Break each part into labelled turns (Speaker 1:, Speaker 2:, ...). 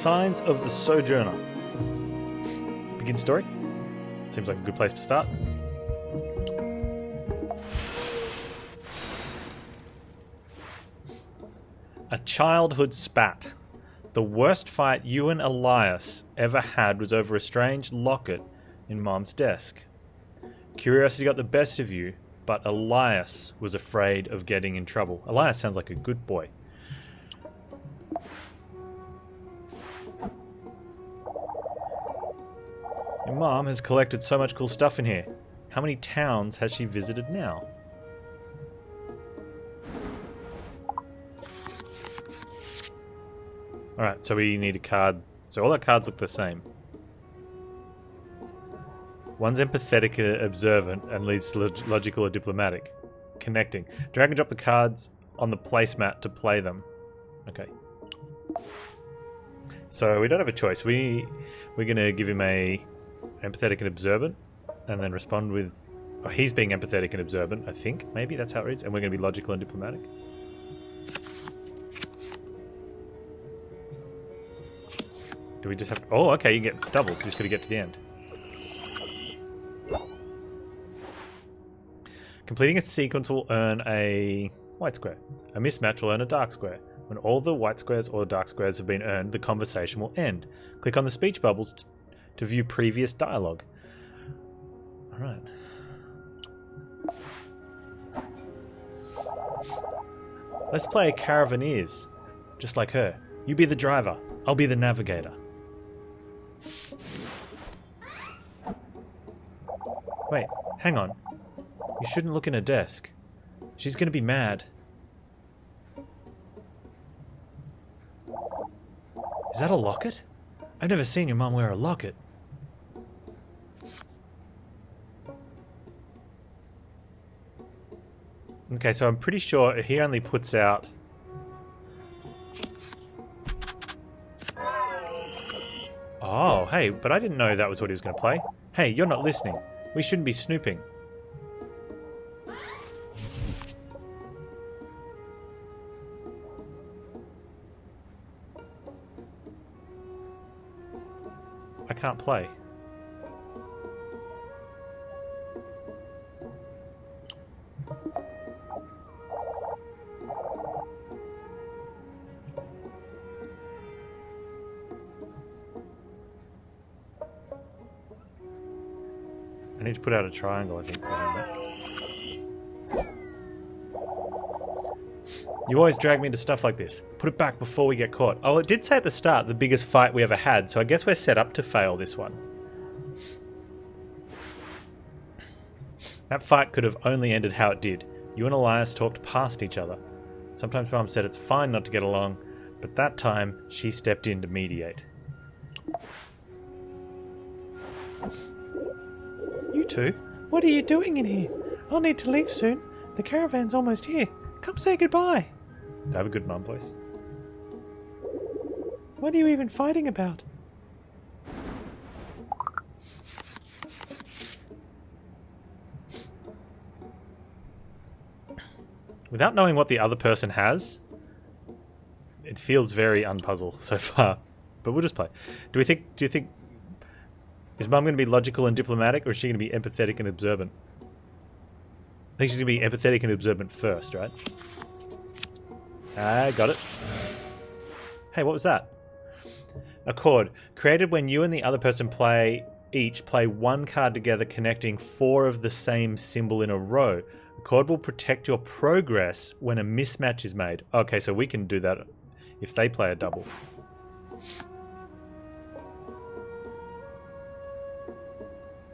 Speaker 1: Signs of the Sojourner. Begin story. Seems like a good place to start. A childhood spat. The worst fight you and Elias ever had was over a strange locket in Mom's desk. Curiosity got the best of you, but Elias was afraid of getting in trouble. Elias sounds like a good boy. Your mom has collected so much cool stuff in here. How many towns has she visited now? Alright, so we need a card. So all our cards look the same. One's empathetic and observant and leads to logical or diplomatic. Connecting. Drag and drop the cards on the placemat to play them. Okay. So we don't have a choice. We're going to give him a empathetic and observant and then respond with... Oh, he's being empathetic and observant, I think. Maybe that's how it reads. And we're going to be logical and diplomatic. Do we just have... Oh, okay, you can get doubles. You just got to get to the end. Completing a sequence will earn a white square. A mismatch will earn a dark square. When all the white squares or dark squares have been earned, the conversation will end. Click on the speech bubbles to view previous dialogue. Alright. Let's play Caravaneers. Just like her. You be the driver. I'll be the navigator. Wait, hang on. You shouldn't look in her desk. She's gonna be mad. Is that a locket? I've never seen your mom wear a locket. Okay, so I'm pretty sure he only puts out... Oh, hey, but I didn't know that was what he was going to play. Hey, you're not listening. We shouldn't be snooping. I can't play. I need to put out a triangle, I think. You always drag me into stuff like this. Put it back before we get caught. Oh, it did say at the start, the biggest fight we ever had, so I guess we're set up to fail this one. That fight could have only ended how it did. You and Elias talked past each other. Sometimes Mom said it's fine not to get along, but that time, she stepped in to mediate. You two, what are you doing in here? I'll need to leave soon. The caravan's almost here. Come say goodbye. Do I have a good mum voice? What are you even fighting about? Without knowing what the other person has, it feels very unpuzzled so far. But we'll just play. Do you think is Mum going to be logical and diplomatic, or is she going to be empathetic and observant? I think she's going to be empathetic and observant first, right? Ah, got it. Hey, what was that? A chord. Created when you and the other person play one card together connecting 4 of the same symbol in a row. A chord will protect your progress when a mismatch is made. Okay, so we can do that if they play a double.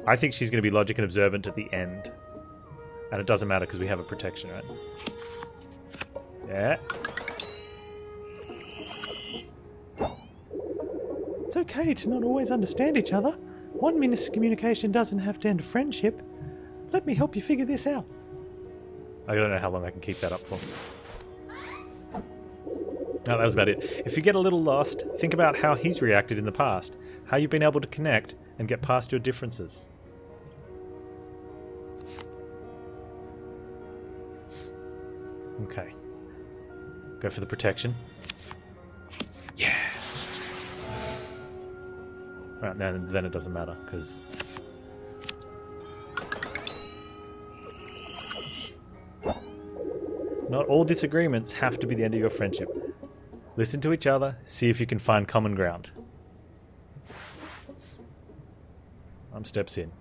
Speaker 1: I think she's going to be logic and observant at the end. And it doesn't matter because we have a protection, right? Yeah. It's okay to not always understand each other. 1 miscommunication doesn't have to end a friendship. Let me help you figure this out. I don't know how long I can keep that up for. No, that was about it. If you get a little lost, think about how he's reacted in the past. How you've been able to connect and get past your differences. Okay. Go for the protection. Yeah. no, then it doesn't matter, because... Not all disagreements have to be the end of your friendship. Listen to each other, see if you can find common ground. Mum steps in.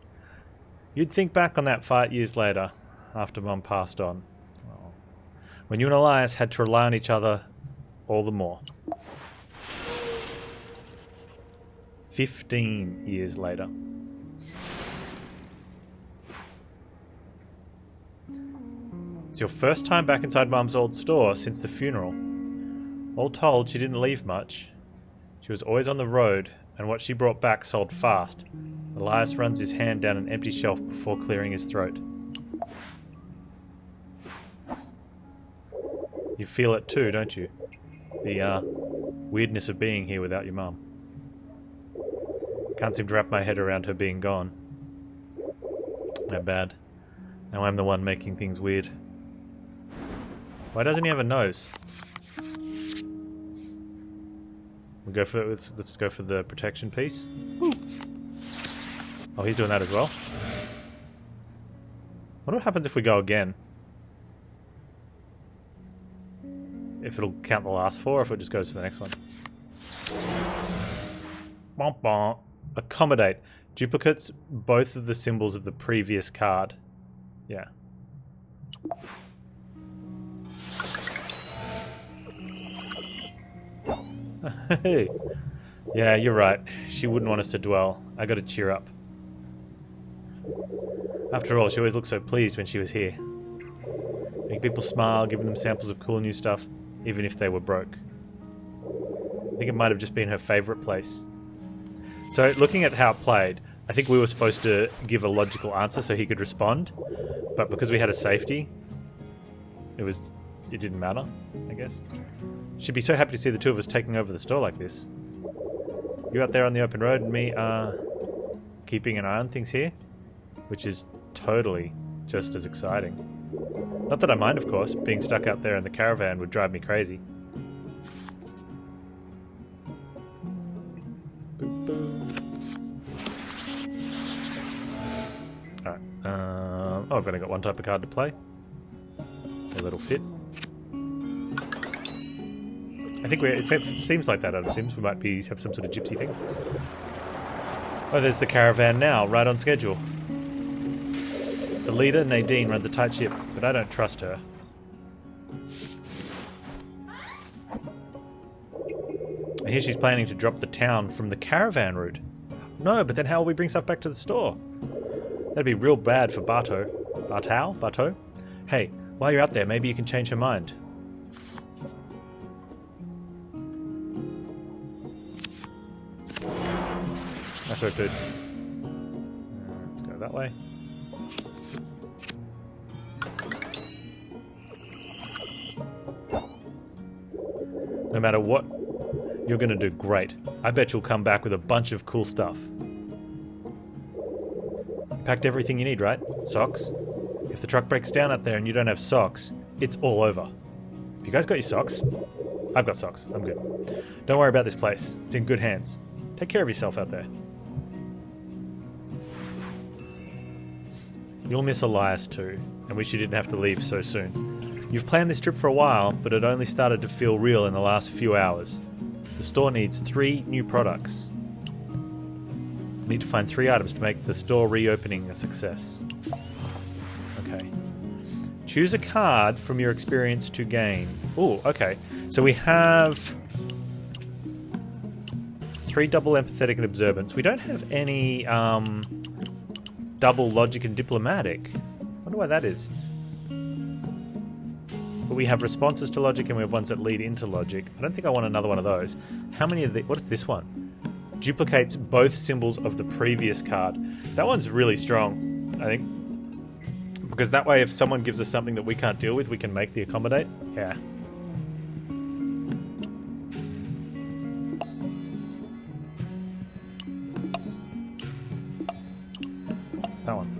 Speaker 1: You'd think back on that fight years later, after Mum passed on. Oh. When you and Elias had to rely on each other all the more. 15 years later. It's your first time back inside Mum's old store since the funeral. All told, she didn't leave much. She was always on the road, and what she brought back sold fast. Elias runs his hand down an empty shelf before clearing his throat. You feel it too, don't you? The weirdness of being here without your mum. Can't seem to wrap my head around her being gone. No bad. Now I'm the one making things weird. Why doesn't he have a nose? We'll go for let's go for the protection piece. Ooh. Oh, he's doing that as well. Wonder what happens if we go again. If it'll count the last 4, or if it just goes to the next one. Bonk bonk. Accommodate. Duplicates both of the symbols of the previous card. Yeah. Hey. Yeah, you're right. She wouldn't want us to dwell. I gotta cheer up. After all, she always looked so pleased when she was here. Make people smile, giving them samples of cool new stuff, even if they were broke. I think it might have just been her favourite place. So, looking at how it played, I think we were supposed to give a logical answer so he could respond, but because we had a safety, it didn't matter, I guess. She'd be so happy to see the two of us taking over the store like this. You out there on the open road and me, keeping an eye on things here, which is totally just as exciting. Not that I mind, of course. Being stuck out there in the caravan would drive me crazy. Boop, boop. Alright. Oh, I've only got one type of card to play. A little fit. I think it seems like that out of Sims. We might have some sort of gypsy thing. Oh, there's the caravan now, right on schedule. The leader, Nadine, runs a tight ship, but I don't trust her. I hear she's planning to drop the town from the caravan route. No, but then how will we bring stuff back to the store? That'd be real bad for Bartow. Bartow? Hey, while you're out there, maybe you can change her mind. That's what it did. Let's go that way. No matter what, you're going to do great. I bet you'll come back with a bunch of cool stuff. You packed everything you need, right? Socks? If the truck breaks down out there and you don't have socks, it's all over. Have you guys got your socks? I've got socks. I'm good. Don't worry about this place. It's in good hands. Take care of yourself out there. You'll miss Elias too. I wish you didn't have to leave so soon. You've planned this trip for a while, but it only started to feel real in the last few hours. The store needs 3 new products. We need to find 3 items to make the store reopening a success. Okay. Choose a card from your experience to gain. Ooh, okay. So we have 3 double empathetic and observance. We don't have any double logic and diplomatic. I wonder why that is. But we have responses to logic and we have ones that lead into logic. I don't think I want another one of those. How many of the... What is this one? Duplicates both symbols of the previous card. That one's really strong, I think. Because that way if someone gives us something that we can't deal with, we can make the accommodate. Yeah. That one.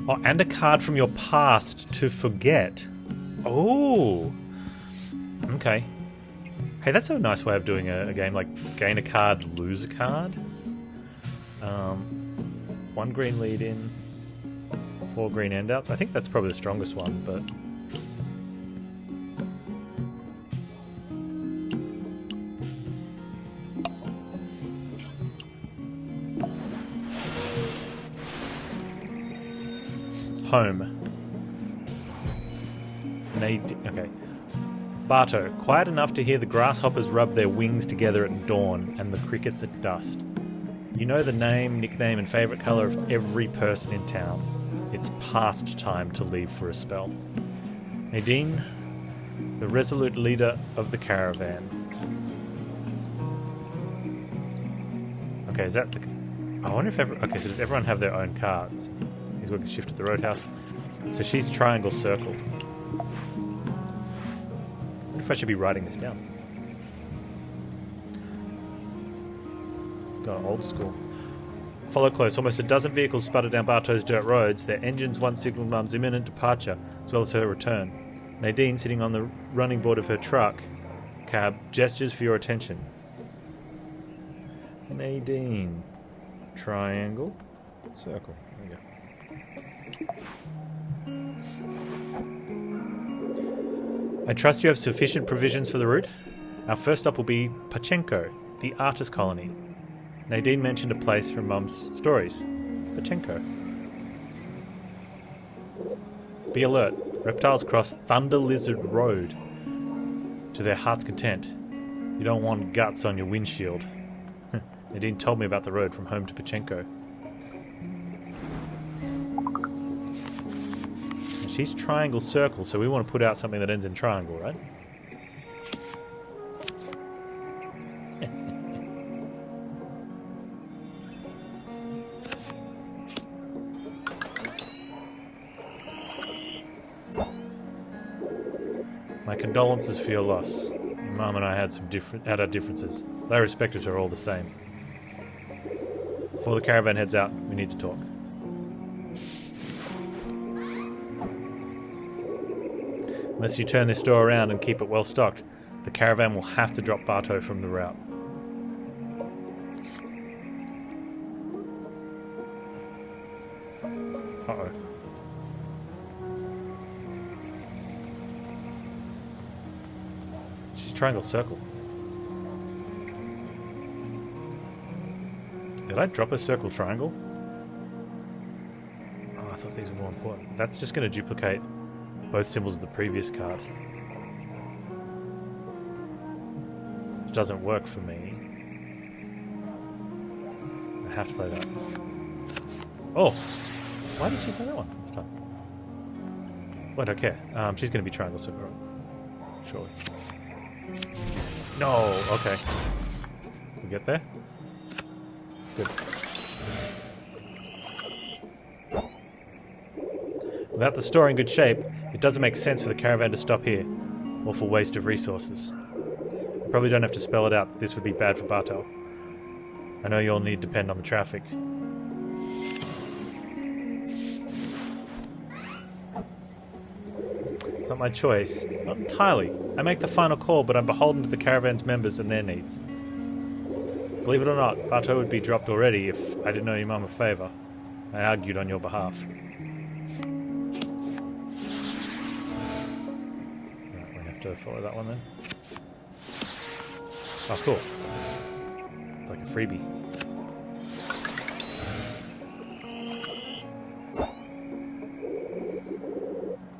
Speaker 1: Oh, and a card from your past to forget. Oh. Okay. Hey, that's a nice way of doing a game, like gain a card, lose a card. 1 green lead in, 4 green endouts. I think that's probably the strongest one, but... Home. Okay. Barto, quiet enough to hear the grasshoppers rub their wings together at dawn and the crickets at dusk. You know the name, nickname, and favourite colour of every person in town. It's past time to leave for a spell. Nadine, the resolute leader of the caravan. Okay, is that the... I wonder if okay, so does everyone have their own cards? He's working shift at the roadhouse. So she's triangle circle. I wonder if I should be writing this down. Got old school. Follow close. Almost a dozen vehicles sputtered down Barto's dirt roads. Their engines once signalled Mum's imminent departure, as well as her return. Nadine, sitting on the running board of her truck cab, gestures for your attention. Nadine. Triangle. Circle. There we go. I trust you have sufficient provisions for the route. Our first stop will be Pachenko, the artist colony. Nadine mentioned a place from Mum's stories. Pachenko. Be alert. Reptiles cross Thunder Lizard Road to their heart's content. You don't want guts on your windshield. Nadine told me about the road from home to Pachenko. She's triangle circle, so we want to put out something that ends in triangle, right? My condolences for your loss. Your Mum and I had our differences, but I respected her all the same. Before the caravan heads out, we need to talk. Unless you turn this store around and keep it well stocked, the caravan will have to drop Barto from the route. Uh-oh. She's triangle circle. Did I drop a circle triangle? Oh, I thought these were more important. That's just going to duplicate both symbols of the previous card. Which doesn't work for me. I have to play that. Oh! Why did she play that one this time? Well, I don't care. She's going to be triangle circle, right? Surely. No! Okay. We get there? Good. Without the store in good shape, it doesn't make sense for the caravan to stop here. Awful waste of resources. I probably don't have to spell it out. This would be bad for Barto. I know you'll need to depend on the traffic. It's not my choice. Not entirely. I make the final call, but I'm beholden to the caravan's members and their needs. Believe it or not, Barto would be dropped already if I didn't know your Mum a favour. I argued on your behalf. Right, we have to follow that one then. Oh, cool. It's like a freebie.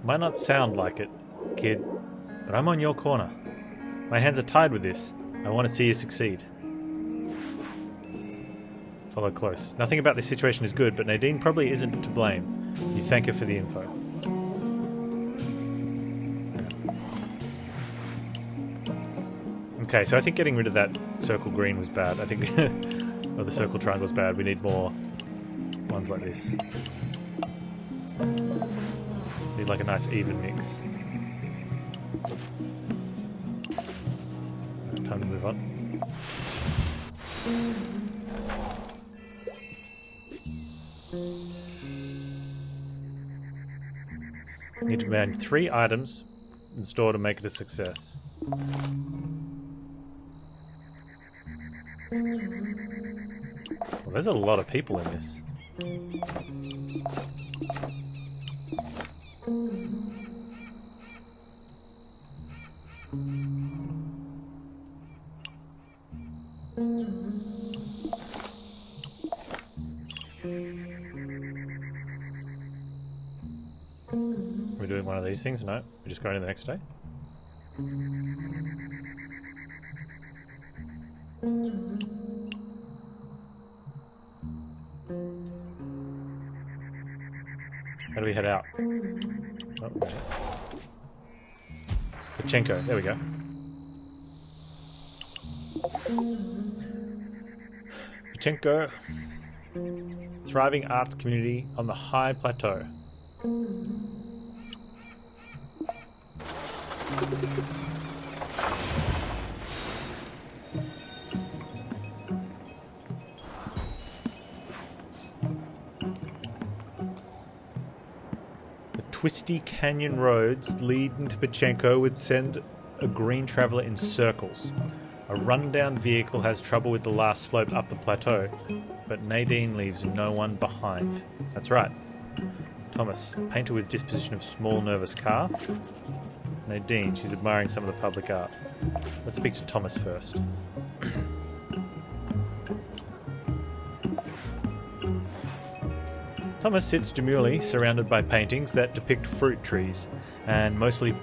Speaker 1: Might not sound like it, kid, but I'm on your corner. My hands are tied with this. I want to see you succeed. Follow close. Nothing about this situation is good, but Nadine probably isn't to blame. You thank her for the info. Okay, so I think getting rid of that circle green was bad. I think... or the circle triangle was bad. We need more ones like this. Need like a nice even mix. Time to move on. Need to command 3 items in store to make it a success. Well, there's a lot of people in this. We're doing one of these things? No, we're just going to the next day. How do we head out? Oh, okay. Pachenko, there we go. Pachenko, thriving arts community on the high plateau. Twisty canyon roads leading to Pachenko would send a green traveller in circles. A rundown vehicle has trouble with the last slope up the plateau, but Nadine leaves no one behind. That's right. Thomas, a painter with disposition of small nervous car. Nadine, she's admiring some of the public art. Let's speak to Thomas first. Thomas sits demurely, surrounded by paintings that depict fruit trees, and mostly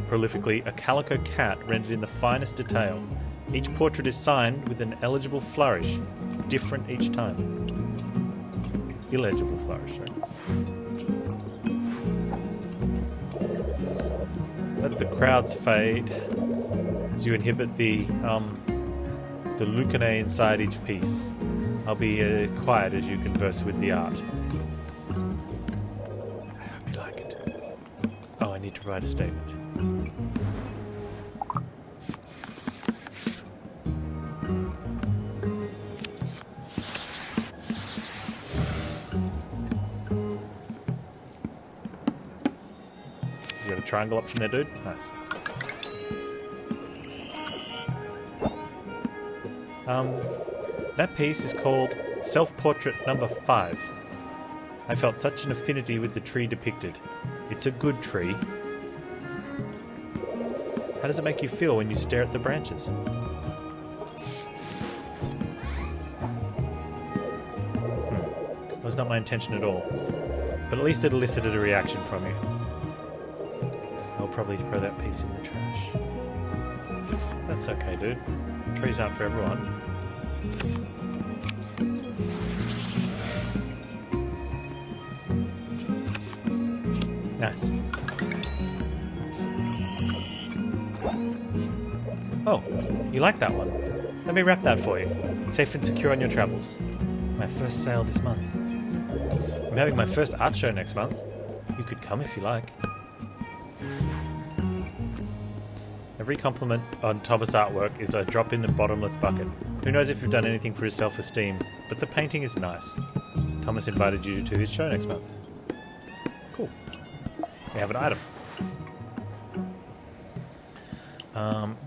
Speaker 1: prolifically a calico cat rendered in the finest detail. Each portrait is signed with an eligible flourish, different each time. Illegible flourish, sorry. Let the crowds fade as you inhibit the lucanae inside each piece. I'll be quiet as you converse with the art. To write a statement. You got a triangle option there, dude? Nice. That piece is called Self-Portrait Number 5. I felt such an affinity with the tree depicted. It's a good tree. How does it make you feel when you stare at the branches? That was not my intention at all. But at least it elicited a reaction from you. I'll probably throw that piece in the trash. That's okay, dude. Trees aren't for everyone. Nice. Oh, you like that one? Let me wrap that for you. Safe and secure on your travels. My first sale this month. I'm having my first art show next month. You could come if you like. Every compliment on Thomas' artwork is a drop in the bottomless bucket. Who knows if you've done anything for his self-esteem, but the painting is nice. Thomas invited you to his show next month. Cool. We have an item.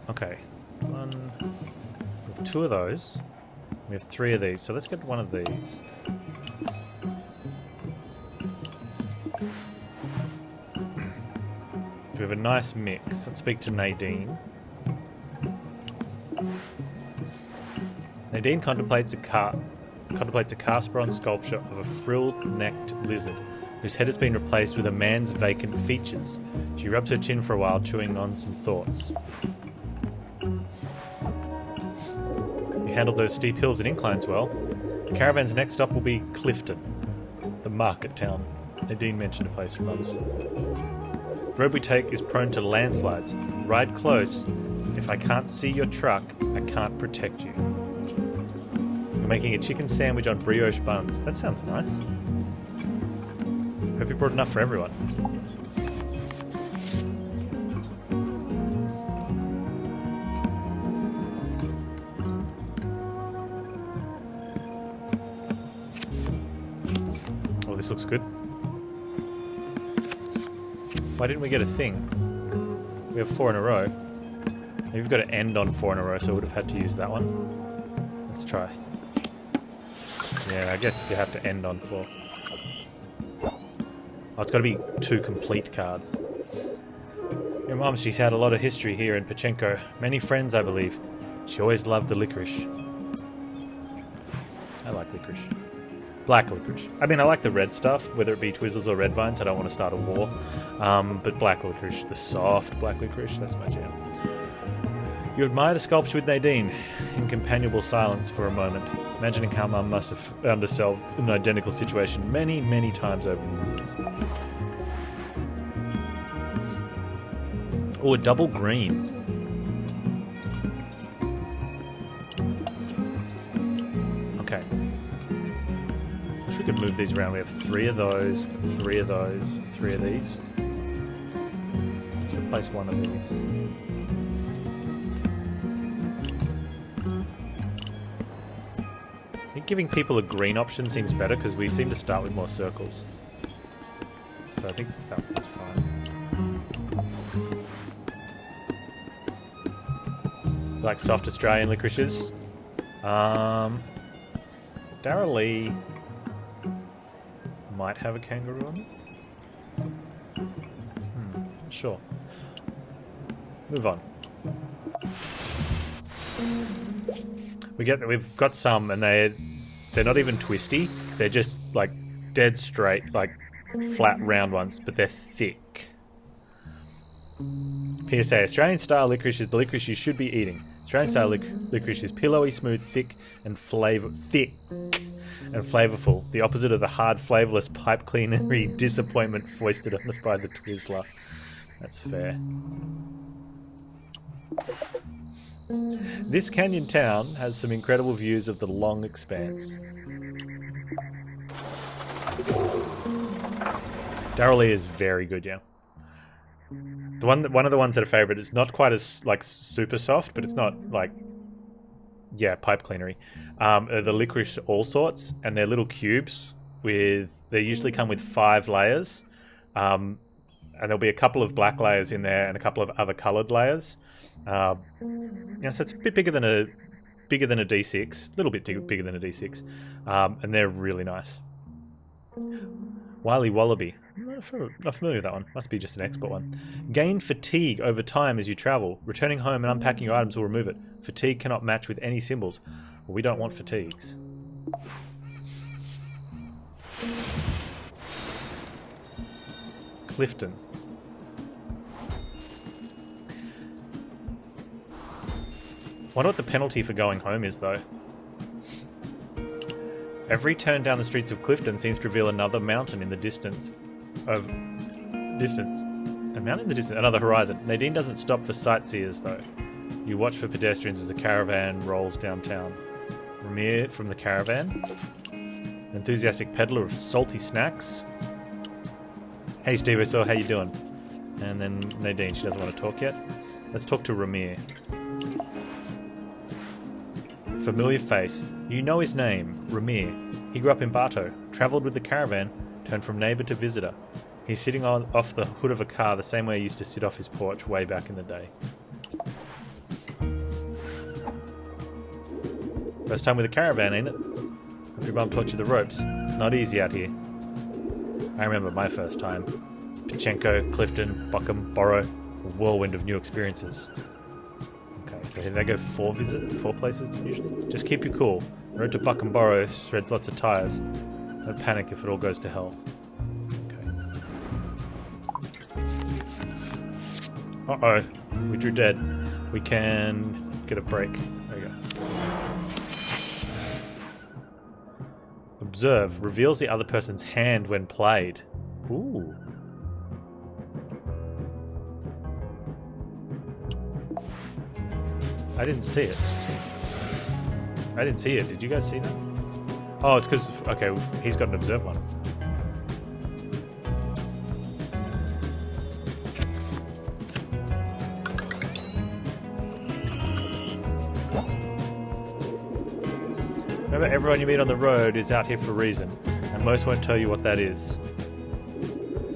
Speaker 1: Okay. We have 2 of those. We have 3 of these, so let's get one of these. We have a nice mix. Let's speak to Nadine. Nadine contemplates a cast bronze sculpture of a frill-necked lizard whose head has been replaced with a man's vacant features. She rubs her chin for a while, chewing on some thoughts. You handled those steep hills and inclines well. The caravan's next stop will be Clifton, the market town. Nadine mentioned a place from others. The road we take is prone to landslides. Ride close. If I can't see your truck, I can't protect you. You're making a chicken sandwich on brioche buns. That sounds nice. Hope you brought enough for everyone. Oh, this looks good. Why didn't we get a thing? We have 4 in a row. Maybe we've got to end on 4 in a row, so we would have had to use that one. Let's try. Yeah, I guess you have to end on 4. Oh, it's got to be 2 complete cards. Your mum, she's had a lot of history here in Pachenko. Many friends, I believe. She always loved the licorice. I like licorice. Black licorice. I mean, I like the red stuff, whether it be Twizzlers or Red Vines. I don't want to start a war. But black licorice, the soft black licorice, that's my jam. You admire the sculpture with Nadine in companionable silence for a moment, imagining how Mum must have found herself in an identical situation many, many times over the years. Oh, a double green. Okay. Wish we could move these around. We have 3 of those, 3 of those, 3 of these. Let's replace 1 of these. I think giving people a green option seems better because we seem to start with more circles. So I think that's fine. Like soft Australian licorices. Dara Lee might have a kangaroo on it. Sure. Move on. We've got some, and they're not even twisty. They're just like dead straight, like flat round ones, but they're thick. PSA: Australian style licorice is the licorice you should be eating. Australian style licorice is pillowy, smooth, thick and flavorful. The opposite of the hard, flavorless, pipe cleanery disappointment foisted on us by the Twizzler. That's fair. This canyon town has some incredible views of the long expanse. Daryl Lee is very good, yeah. One of the ones that are favourite is not quite as like super soft, but it's not like pipe cleanery. The licorice all sorts, and they're little cubes they usually come with 5 layers, and there'll be a couple of black layers in there and a couple of other coloured layers. So it's a bit bigger than a D6, a little bit bigger than a D6, and they're really nice. Wily Wallaby. I'm not familiar with that one. Must be just an export one. Gain fatigue over time as you travel. Returning home and unpacking your items will remove it. Fatigue cannot match with any symbols. Well, we don't want fatigues. Clifton. Wonder what the penalty for going home is, though. Every turn down the streets of Clifton seems to reveal another mountain in the distance. A mountain in the distance, another horizon. Nadine doesn't stop for sightseers, though. You watch for pedestrians as a caravan rolls downtown. Ramir from the caravan. Enthusiastic peddler of salty snacks. Hey Steve, I saw how you doing. And then Nadine, she doesn't want to talk yet. Let's talk to Ramir. Familiar face. You know his name, Ramir. He grew up in Bartow, travelled with the caravan, turned from neighbour to visitor. He's sitting off the hood of a car the same way he used to sit off his porch way back in the day. First time with a caravan, ain't it? Hope your mum taught you the ropes. It's not easy out here. I remember my first time. Pachenko, Clifton, Buckham, Borrow, a whirlwind of new experiences. Okay, they go 4 places usually. Just keep you cool. Road to Buckham Borrow shreds lots of tyres. Don't panic if it all goes to hell. Okay. Uh-oh. We drew dead. We can get a break. There we go. Observe. Reveals the other person's hand when played. Ooh. I didn't see it. Did you guys see that? Oh, it's because... Okay, he's got an observe one. Remember, everyone you meet on the road is out here for a reason, and most won't tell you what that is.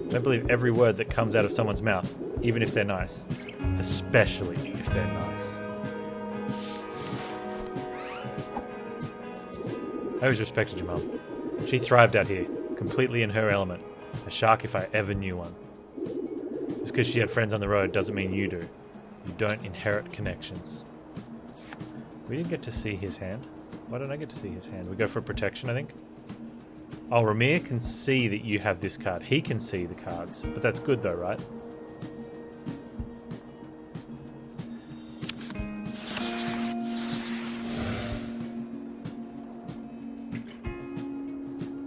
Speaker 1: Don't believe every word that comes out of someone's mouth, even if they're nice. Especially if they're nice. I always respected your mum. She thrived out here, completely in her element. A shark if I ever knew one. Just because she had friends on the road doesn't mean you do. You don't inherit connections. We didn't get to see his hand. Why don't I get to see his hand? We go for protection, I think. Oh, Ramir can see that you have this card. He can see the cards. But that's good though, right?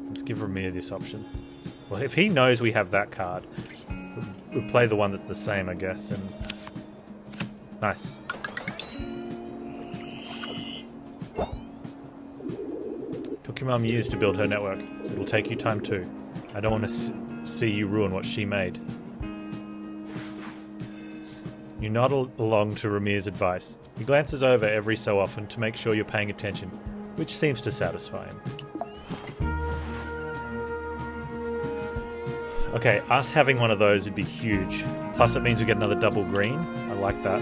Speaker 1: Let's give Ramir this option. Well, if he knows we have that card, we'll play the one that's the same, I guess. And nice. Took your mum years to build her network. It'll take you time too. I don't want to see you ruin what she made. You nod along to Ramir's advice. He glances over every so often to make sure you're paying attention, which seems to satisfy him. Okay, us having one of those would be huge. Plus it means we get another double green. I like that.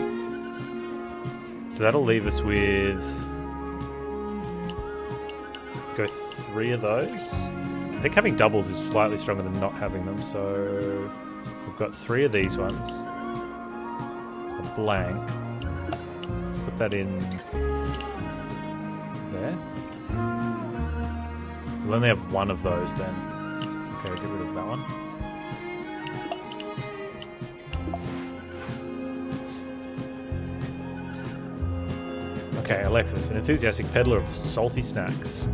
Speaker 1: So that'll leave us with... go 3 of those. I think having doubles is slightly stronger than not having them, so... we've got 3 of these ones. A blank. Let's put that in... there. We'll only have 1 of those then. Okay, we'll get rid of that one. Okay, Alexis, an enthusiastic peddler of salty snacks.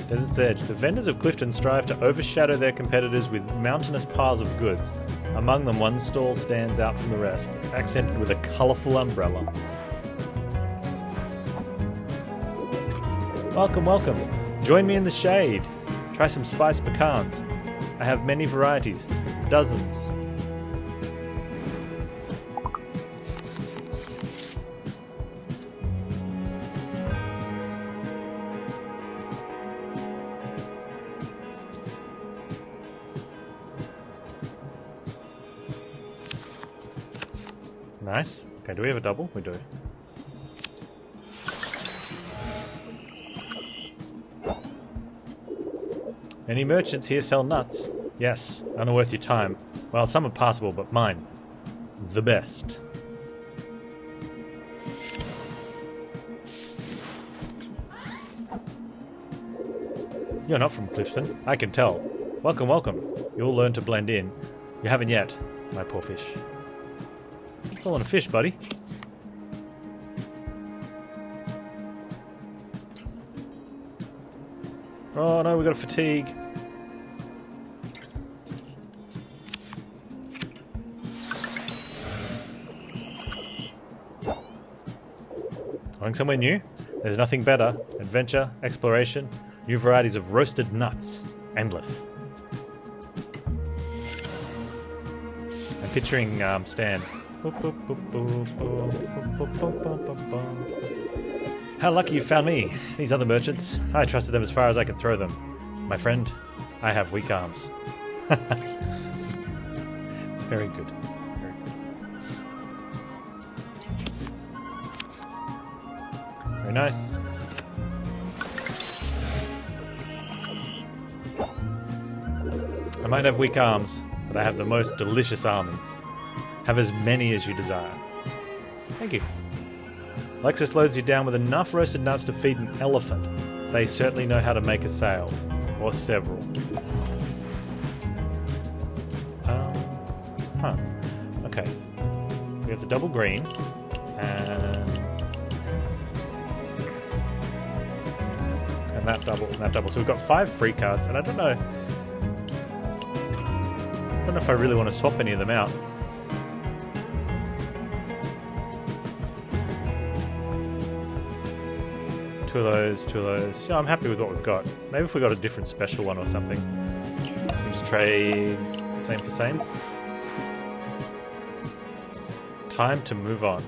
Speaker 1: Desert's Edge. The vendors of Clifton strive to overshadow their competitors with mountainous piles of goods. Among them, one stall stands out from the rest, accented with a colourful umbrella. Welcome, welcome. Join me in the shade. Try some spiced pecans. I have many varieties. Dozens. Nice. Okay, do we have a double? We do. Any merchants here sell nuts? Yes, none are worth your time. Well, some are passable, but mine. The best. You're not from Clifton, I can tell. Welcome, welcome. You'll learn to blend in. You haven't yet, my poor fish. Calling a fish, buddy. Oh no, we got a fatigue. Going somewhere new? There's nothing better. Adventure, exploration, new varieties of roasted nuts. Endless. I'm picturing Stan. How lucky you found me. These other merchants, I trusted them as far as I could throw them. My friend, I have weak arms. Very good. Very good. Very nice. I might have weak arms, but I have the most delicious almonds. Have as many as you desire. Thank you. Alexis loads you down with enough roasted nuts to feed an elephant. They certainly know how to make a sale. Or several. Okay. We have the double green. And that double, and that double. So we've got 5 free cards, and I don't know if I really want to swap any of them out. Two of those. Yeah, I'm happy with what we've got. Maybe if we got a different special one or something. We just trade same for same. Time to move on.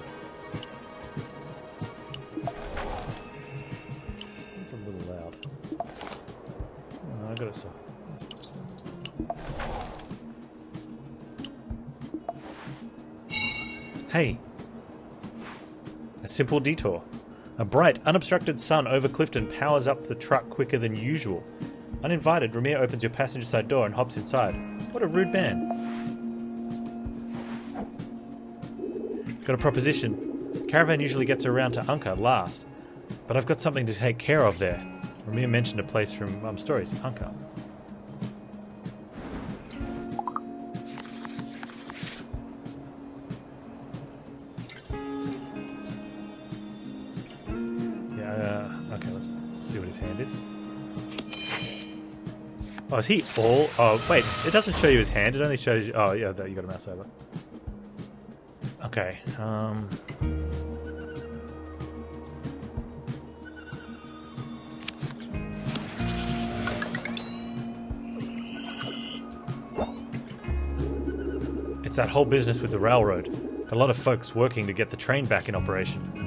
Speaker 1: It's a little loud. Oh, I got it. Hey. A simple detour. A bright, unobstructed sun over Clifton powers up the truck quicker than usual. Uninvited, Ramir opens your passenger side door and hops inside. What a rude man. Got a proposition. The caravan usually gets around to Unka last, but I've got something to take care of there. Ramir mentioned a place from stories, Unka. Okay, let's see what his hand is. Oh, is he all... Oh, wait, it doesn't show you his hand, it only shows you... Oh, yeah, you got a mouse over. Okay, It's that whole business with the railroad. A lot of folks working to get the train back in operation.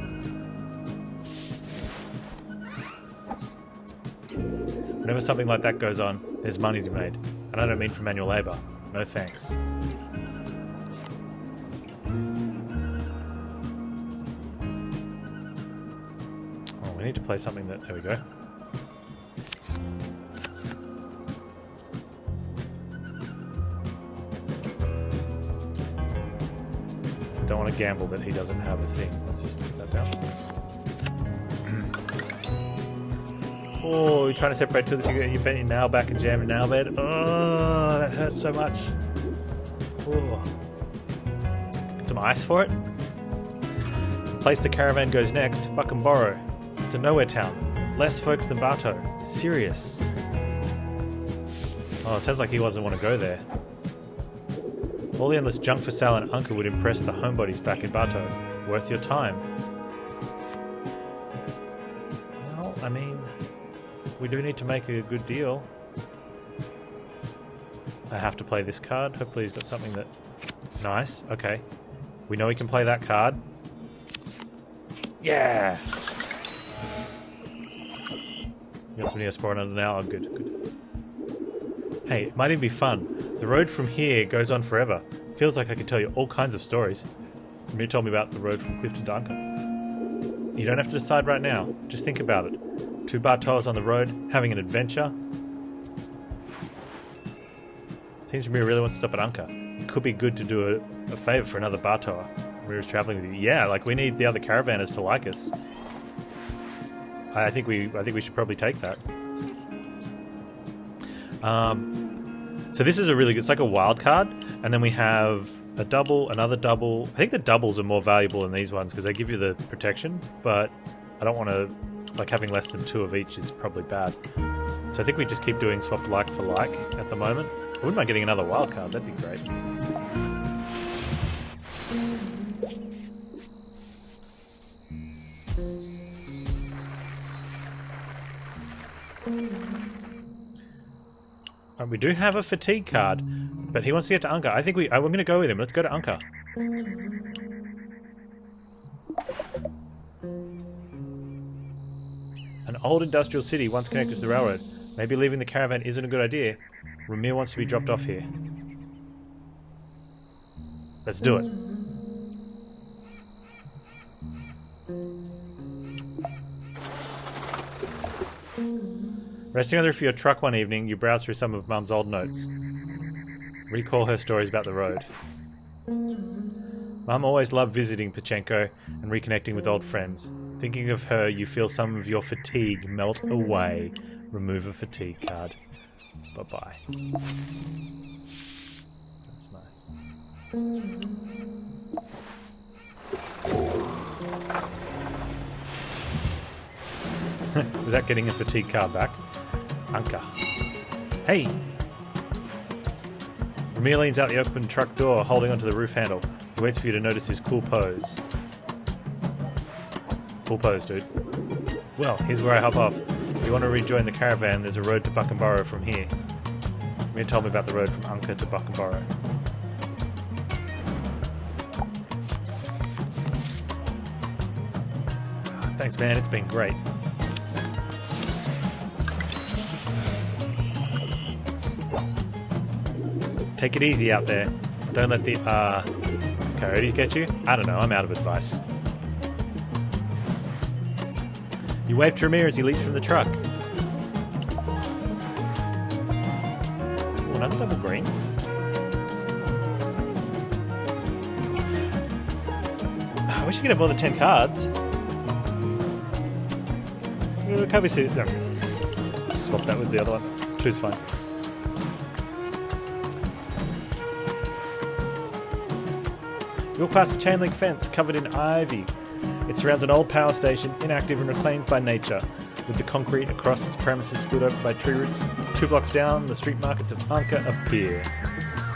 Speaker 1: Whenever something like that goes on, there's money to be made. And I don't mean for manual labour. No thanks. Oh, we need to play something that... There we go. Don't want to gamble that he doesn't have a thing. Let's just put that down. Oh, you're trying to separate two that you bent your nail back and jam your nail bed. Oh, that hurts so much. Oh. Get some ice for it. The place the caravan goes next, Buckenborough. It's a nowhere town. Less folks than Bartow. Serious. Oh, it sounds like he doesn't want to go there. All the endless junk for sale in Unka would impress the homebodies back in Bartow. Worth your time. Well, I mean... We do need to make a good deal. I have to play this card. Hopefully he's got something that... Nice. Okay. We know he can play that card. Yeah! You got some Neosporin under now? Oh, good, good. Hey, it might even be fun. The road from here goes on forever. Feels like I could tell you all kinds of stories. You told me about the road from Clifton to Unka. You don't have to decide right now. Just think about it. 2 Bartows on the road, having an adventure. Seems to me he really wants to stop at Unka. It could be good to do a favour for another Bartower. We were travelling with you. Yeah, like we need the other caravanners to like us. I think we should probably take that. So this is a really good... It's like a wild card, and then we have a double, another double. I think the doubles are more valuable than these ones because they give you the protection, but I don't want to... Like, having less than 2 of each is probably bad. So I think we just keep doing swap like for like at the moment. I wouldn't mind getting another wild card, that'd be great. We do have a fatigue card, but he wants to get to Unka. I think we're going to go with him. Let's go to Unka. An old industrial city once connected to the railroad. Maybe leaving the caravan isn't a good idea. Ramir wants to be dropped off here. Let's do it. Resting on the roof of your truck one evening, you browse through some of Mum's old notes. Recall her stories about the road. Mum always loved visiting Pachenko and reconnecting with old friends. Thinking of her, you feel some of your fatigue melt away. Remove a fatigue card. Bye-bye. That's nice. Was that getting a fatigue card back? Unka. Hey! Ramir leans out the open truck door, holding onto the roof handle. He waits for you to notice his cool pose. Cool pose, dude. Well, here's where I hop off. If you want to rejoin the caravan, there's a road to Buckenborough from here. Ramir told me about the road from Unka to Buckenborough. Thanks, man. It's been great. Take it easy out there. Don't let the coyotes get you. I don't know. I'm out of advice. You wave to Ramir as he leaps from the truck. Ooh, another double green. I wish you could have more than 10 cards. Can't we see it? No. Swap that with the other one. Two's fine. You walk past a chain link fence covered in ivy. It surrounds an old power station, inactive and reclaimed by nature, with the concrete across its premises split open by tree roots. 2 blocks down, the street markets of Anka appear.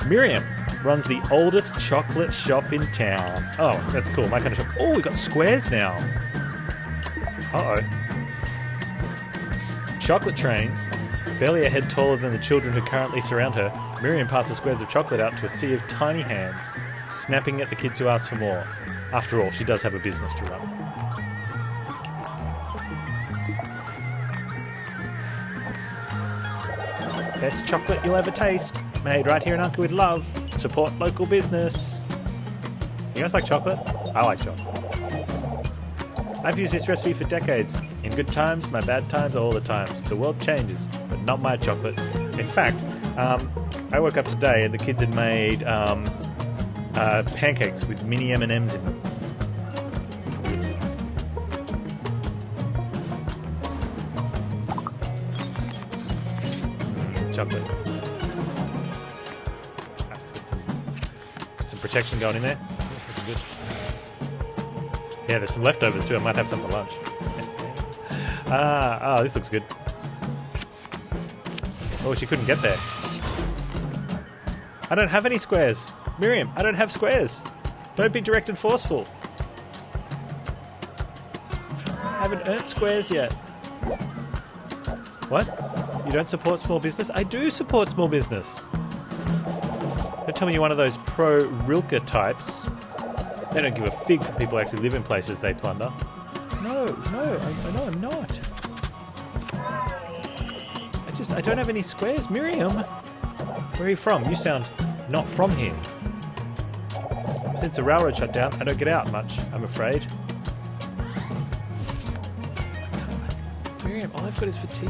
Speaker 1: Miriam runs the oldest chocolate shop in town. Oh, that's cool. My kind of shop. Oh, we got squares now. Uh-oh. Chocolate trains, barely a head taller than the children who currently surround her, Miriam passes squares of chocolate out to a sea of tiny hands, snapping at the kids who ask for more. After all, she does have a business to run. Best chocolate you'll ever taste. Made right here in Anka with love. Support local business. You guys like chocolate? I like chocolate. I've used this recipe for decades. In good times, my bad times, all the times. The world changes, but not my chocolate. In fact, I woke up today and the kids had made pancakes with mini M&Ms in them. Really nice. Chocolate. Let's get some protection going in there. That's good. Yeah, there's some leftovers too. I might have some for lunch. Oh, this looks good. Oh, she couldn't get there. I don't have any squares. Miriam, I don't have squares. Don't be direct and forceful. I haven't earned squares yet. What? You don't support small business? I do support small business. Don't tell me you're one of those pro-Rilke types. They don't give a fig for people who actually live in places they plunder. No, I know I'm not. I don't have any squares. Miriam! Where are you from? You sound not from here. Since the railroad shut down, I don't get out much, I'm afraid. Miriam, all I've got is fatigue.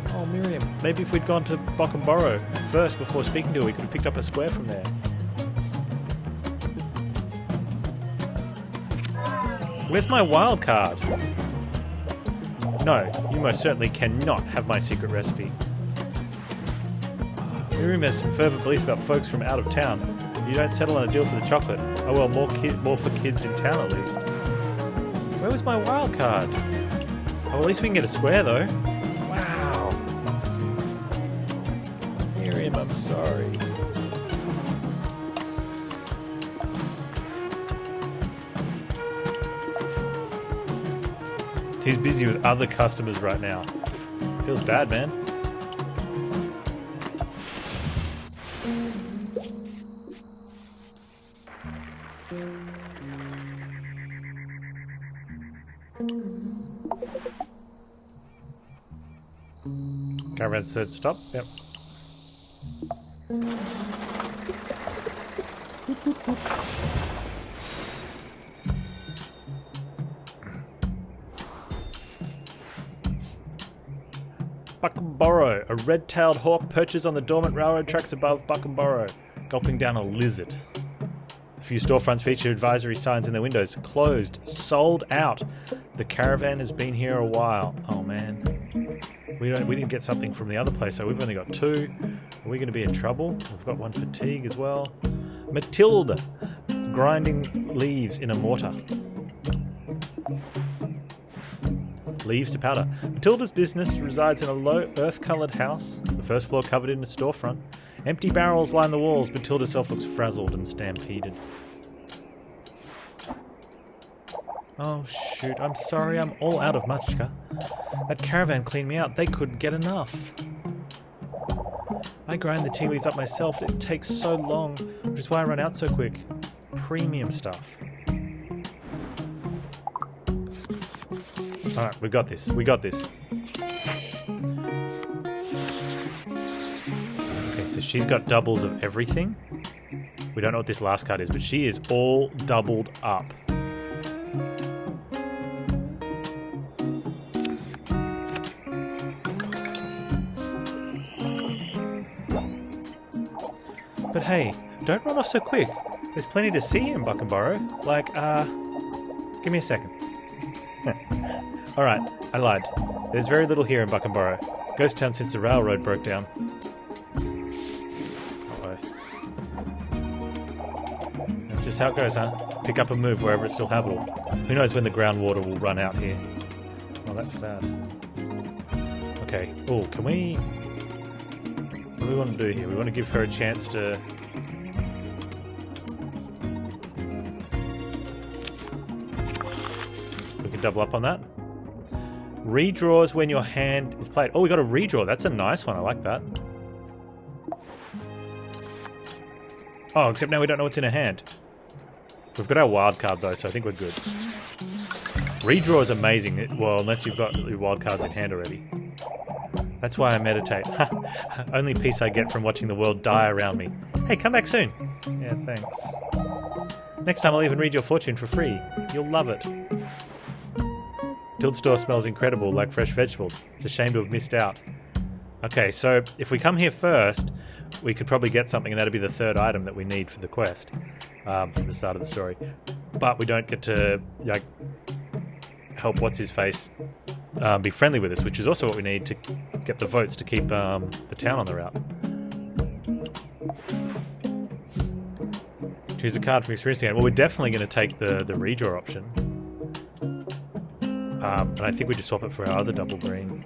Speaker 1: Oh, Miriam. Maybe if we'd gone to Bockenborough first before speaking to her, we could have picked up a square from there. Where's my wild card? No, you most certainly cannot have my secret recipe. Miriam has some fervent beliefs about folks from out of town. You don't settle on a deal for the chocolate. Oh well, more for kids in town at least. Where was my wild card? Oh, well, at least we can get a square though. Wow. Miriam, I'm sorry. He's busy with other customers right now. Feels bad, man. Caravan's third stop. Yep. Bockenborough. A red-tailed hawk perches on the dormant railroad tracks above Bockenborough, gulping down a lizard. A few storefronts feature advisory signs in their windows. Closed. Sold out. The caravan has been here a while. Oh, man. We didn't get something from the other place, so we've only got 2. Are we going to be in trouble? We've got 1 fatigue as well. Matilda. Grinding leaves in a mortar. Leaves to powder. Matilda's business resides in a low earth-coloured house, the first floor covered in a storefront. Empty barrels line the walls. Matilda herself looks frazzled and stampeded. Oh shoot, I'm sorry, I'm all out of matchka. That caravan cleaned me out, they couldn't get enough. I grind the tea leaves up myself, it takes so long, which is why I run out so quick. Premium stuff. Alright, we got this. Okay, so she's got doubles of everything. We don't know what this last card is, but she is all doubled up. But hey, don't run off so quick. There's plenty to see in Buckenborough. Like, give me a second. Alright, I lied. There's very little here in Buckenborough. Ghost town since the railroad broke down. Uh-oh. That's just how it goes, huh? Pick up and move wherever it's still habitable. Who knows when the groundwater will run out here. Oh, that's sad. Okay. Oh, can we... What do we want to do here? We want to give her a chance to... We can double up on that. Redraws when your hand is played. Oh, we got a redraw. That's a nice one. I like that. Oh, except now we don't know what's in her hand. We've got our wild card though, so I think we're good. Redraw is amazing. Well, unless you've got your wild cards in hand already. That's why I meditate. Only peace I get from watching the world die around me. Hey, come back soon. Yeah, thanks. Next time I'll even read your fortune for free. You'll love it. Guild store smells incredible, like fresh vegetables. It's a shame to have missed out. Okay, so if we come here first, we could probably get something, and that'd be the third item that we need for the quest from the start of the story. But we don't get to like help what's-his-face be friendly with us, which is also what we need to get the votes to keep the town on the route. Choose a card from experience again. Well, we're definitely going to take the redraw option. And I think we just swap it for our other double green.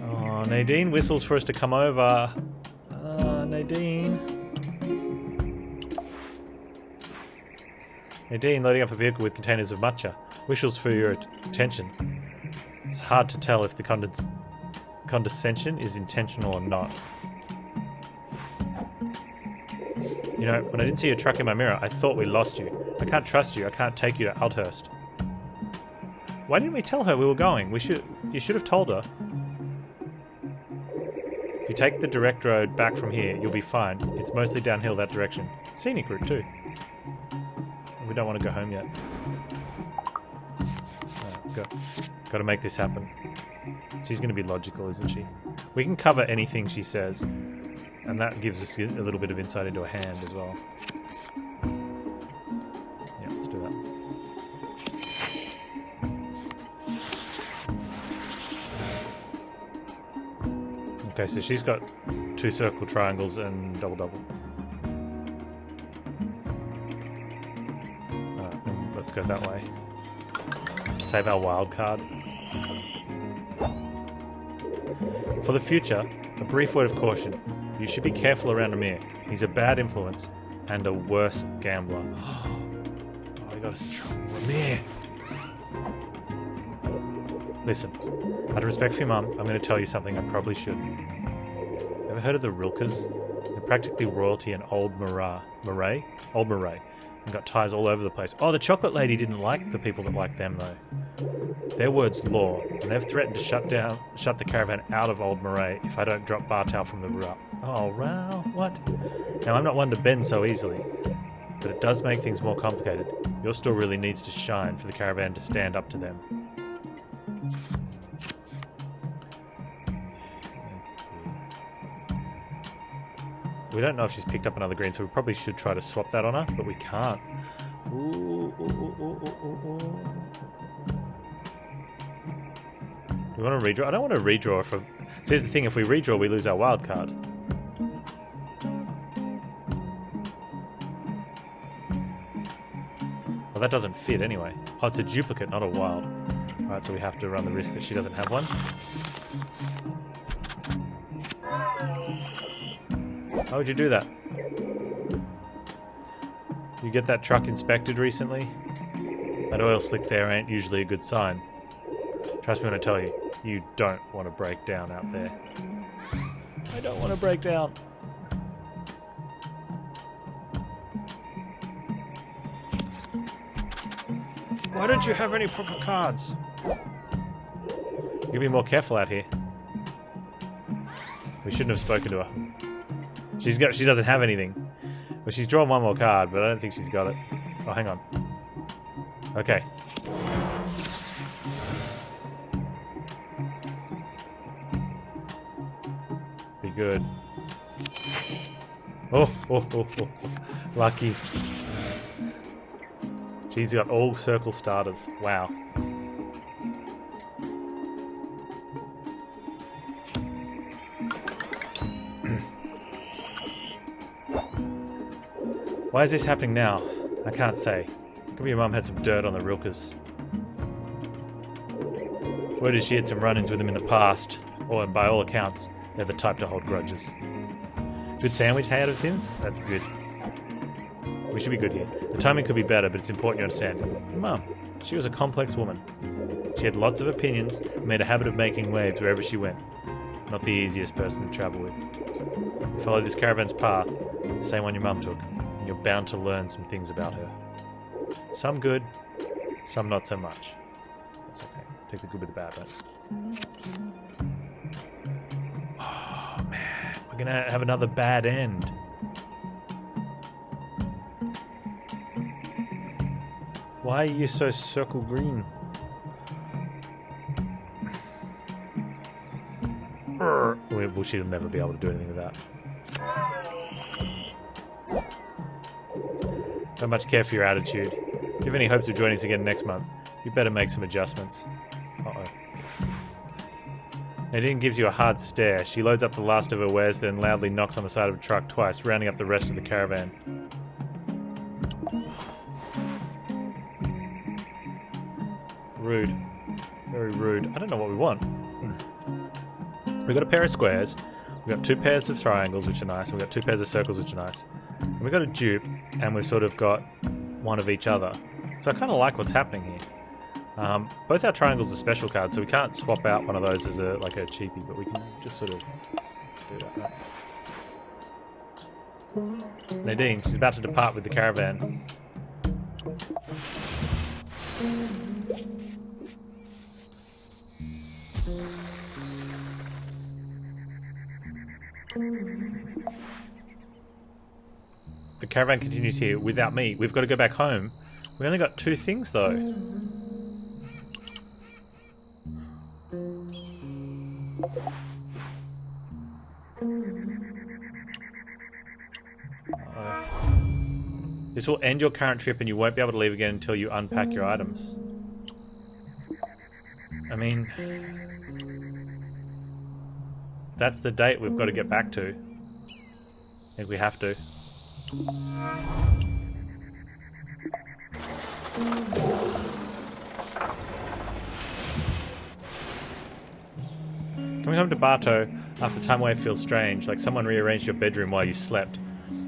Speaker 1: Oh, Nadine whistles for us to come over. Nadine. Nadine loading up a vehicle with containers of matcha. Whistles for your attention. It's hard to tell if the condescension is intentional or not. You know, when I didn't see your truck in my mirror, I thought we lost you. I can't trust you. I can't take you to Aldhurst. Why didn't we tell her we were going? You should have told her. If you take the direct road back from here, you'll be fine. It's mostly downhill that direction. Scenic route too. We don't want to go home yet. Got to make this happen. She's going to be logical, isn't she? We can cover anything she says. And that gives us a little bit of insight into her hand as well. Yeah, let's do that. Okay, so she's got 2 circle triangles and double. Let's go that way. Save our wild card. For the future, a brief word of caution. You should be careful around Amir. He's a bad influence and a worse gambler. Oh, we got us in trouble. Amir! Listen, out of respect for your mum, I'm going to tell you something I probably shouldn't. Ever heard of the Rilkers? They're practically royalty in Old Moray, and got ties all over the place. Oh, the chocolate lady didn't like the people that like them, though. Their word's law, and they've threatened to shut the caravan out of Old Moray if I don't drop Bartel from the route. Oh, wow, what? Now, I'm not one to bend so easily, but it does make things more complicated. Your store really needs to shine for the caravan to stand up to them. We don't know if she's picked up another green, so we probably should try to swap that on her, but we can't. Ooh. Do we want to redraw? I don't want to redraw. So here's the thing, if we redraw, we lose our wild card. Well, that doesn't fit anyway. Oh, it's a duplicate, not a wild. Alright, so we have to run the risk that she doesn't have one. How would you do that? You get that truck inspected recently? That oil slick there ain't usually a good sign. Trust me when I tell you, you don't want to break down out there. I don't want to break down. Why don't you have any proper cards? You can be more careful out here. We shouldn't have spoken to her. She doesn't have anything. Well, she's drawn one more card, but I don't think she's got it. Oh, hang on. Okay. good. Oh. Lucky. She's got all circle starters. Wow. Why is this happening now? I can't say. Could be your mum had some dirt on the Rilkers. Word is she had some run-ins with them in the past, or by all accounts, they're the type to hold grudges. Good sandwich hay out of Sims? That's good. We should be good here. The timing could be better, but it's important you understand. Your mum, she was a complex woman. She had lots of opinions and made a habit of making waves wherever she went. Not the easiest person to travel with. You follow this caravan's path, the same one your mum took, and you're bound to learn some things about her. Some good, some not so much. That's okay. Take the good with the bad, right? Oh, man. We're gonna have another bad end. Why are you so circle green? Well, she'll never be able to do anything with that. Don't much care for your attitude. If you have any hopes of joining us again next month, you better make some adjustments. Uh-oh. Nadine gives you a hard stare. She loads up the last of her wares, then loudly knocks on the side of a truck twice, rounding up the rest of the caravan. Rude. Very rude. I don't know what we want. We've got a pair of squares. We've got two pairs of triangles, which are nice. We've got two pairs of circles, which are nice. And we've got a dupe, and we've sort of got one of each other. So I kind of like what's happening here. Both our triangles are special cards, so we can't swap out one of those as a cheapie, but we can just sort of do that. Right? Nadine, she's about to depart with the caravan. The caravan continues here without me. We've got to go back home. We only got two things, though. This will end your current trip and you won't be able to leave again until you unpack your items. I mean, that's the date we've got to get back to. I think we have to. Coming home to Bartow after time away feels strange, like someone rearranged your bedroom while you slept.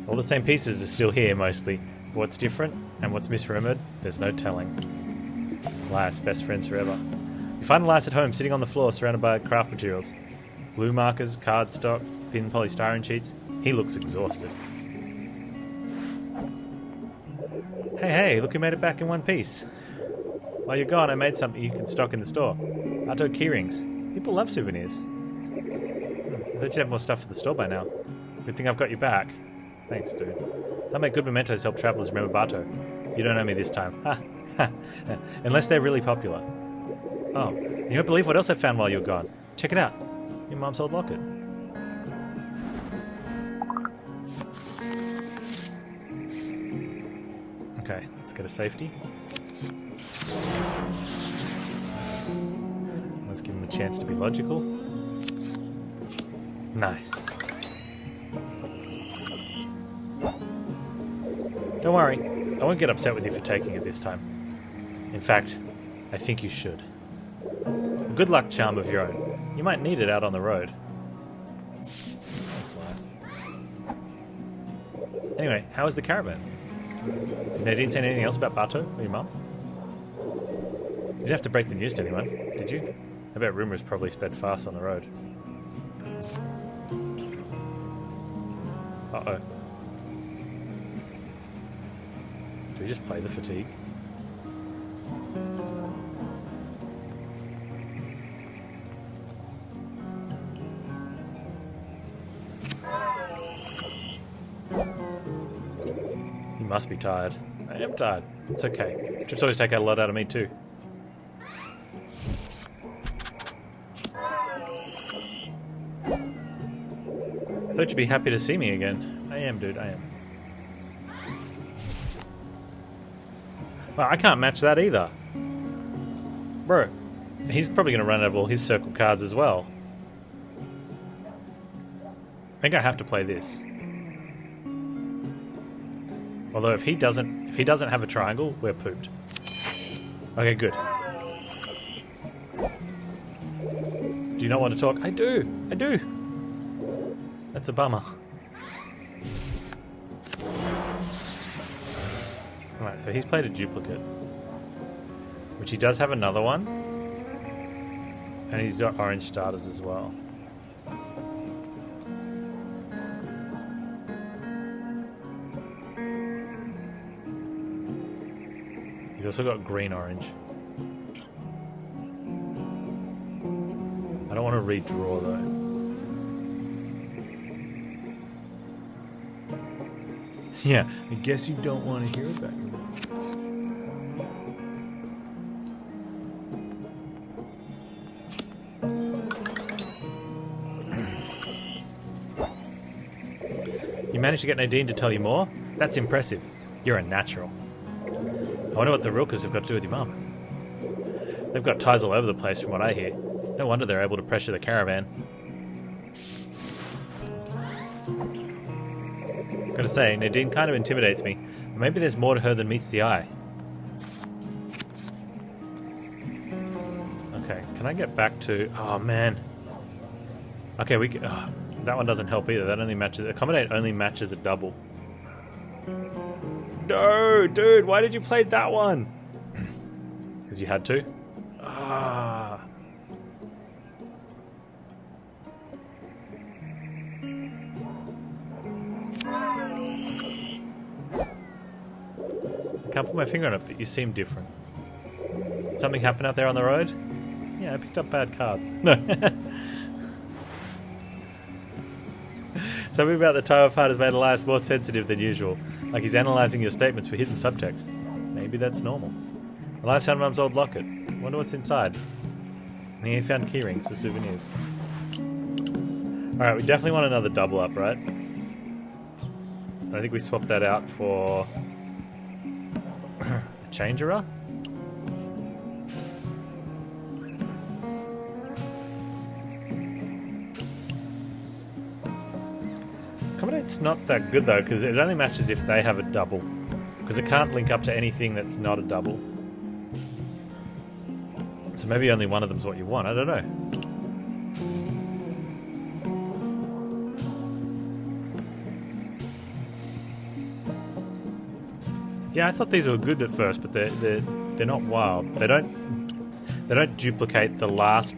Speaker 1: All the same pieces are still here, mostly. But what's different, and what's misremembered, there's no telling. Alas, best friends forever. You find Elias at home, sitting on the floor, surrounded by craft materials. Glue markers, cardstock, thin polystyrene sheets. He looks exhausted. Hey, look who made it back in one piece. While you're gone, I made something you can stock in the store. Arto keyrings. People love souvenirs. I thought you'd have more stuff for the store by now. Good thing I've got you back. Thanks, dude. They'll make good mementos to help travelers remember Bartow. You don't owe me this time. Unless they're really popular. Oh, you don't believe what else I found while you were gone. Check it out. Your mom's old locket. Okay, let's go to safety. Let's give him a chance to be logical. Nice. Don't worry, I won't get upset with you for taking it this time. In fact, I think you should. A good luck charm of your own. You might need it out on the road. That's nice. Anyway, how was the caravan? Did Nadine say anything else about Bartow or your mum? You didn't have to break the news to anyone, did you? I bet rumours probably sped fast on the road. Uh-oh. Do we just play the fatigue? You must be tired. I am tired. It's okay. Trips always take out a lot out of me too. I thought you'd be happy to see me again. I am, dude, I am. Well, I can't match that either. Bro, he's probably going to run out of all his circle cards as well. I think I have to play this. Although if he doesn't have a triangle, we're pooped. Okay, good. Do you not want to talk? I do! I do! That's a bummer. Alright, so he's played a duplicate. Which he does have another one. And he's got orange starters as well. He's also got green-orange. I don't want to redraw though. Yeah, I guess you don't want to hear about your mom. You managed to get Nadine to tell you more? That's impressive. You're a natural. I wonder what the Rilkers have got to do with your mum. They've got ties all over the place from what I hear. No wonder they're able to pressure the caravan. Gotta say, Nadine kind of intimidates me. Maybe there's more to her than meets the eye. Okay, can I get back to... Oh, man. Okay, we can... Oh, that one doesn't help either. That only matches... Accommodate only matches a double. No, dude, why did you play that one? Because you had to? Ah. I can't put my finger on it, but you seem different. Did something happen out there on the road? Yeah, I picked up bad cards. No. Something about the Tower part has made Elias more sensitive than usual. Like he's analysing your statements for hidden subtext. Maybe that's normal. Elias found Mum's old locket. Wonder what's inside. And he found keyrings for souvenirs. Alright, we definitely want another double up, right? I think we swapped that out for... a changerer? Accommodate's not that good though, because it only matches if they have a double. Because it can't link up to anything that's not a double. So maybe only one of them's what you want, I don't know. Yeah, I thought these were good at first, but they're not wild. They don't duplicate the last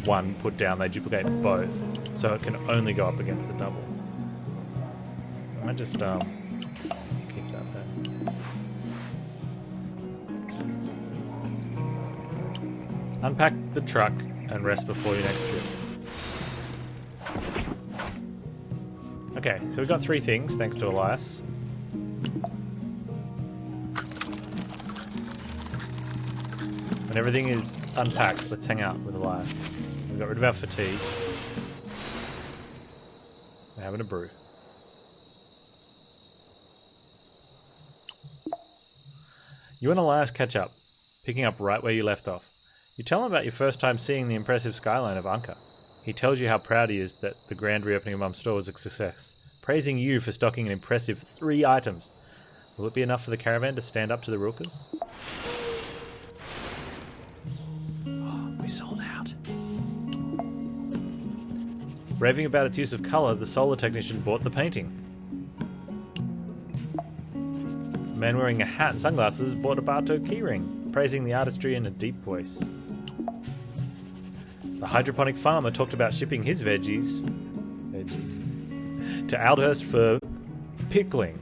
Speaker 1: one put down, they duplicate both. So it can only go up against the double. I might just keep that there. Unpack the truck and rest before your next trip. Okay, so we've got 3 things, thanks to Elias. When everything is unpacked, let's hang out with Elias. We got rid of our fatigue. We're having a brew. You and Elias catch up, picking up right where you left off. You tell him about your first time seeing the impressive skyline of Anka. He tells you how proud he is that the grand reopening of Mum's store was a success, praising you for stocking an impressive 3 items. Will it be enough for the caravan to stand up to the Rilkers? Oh, we sold out. Raving about its use of colour, the solar technician bought the painting. A man wearing a hat and sunglasses bought a Barto keyring, praising the artistry in a deep voice. The hydroponic farmer talked about shipping his veggies to Aldhurst for pickling.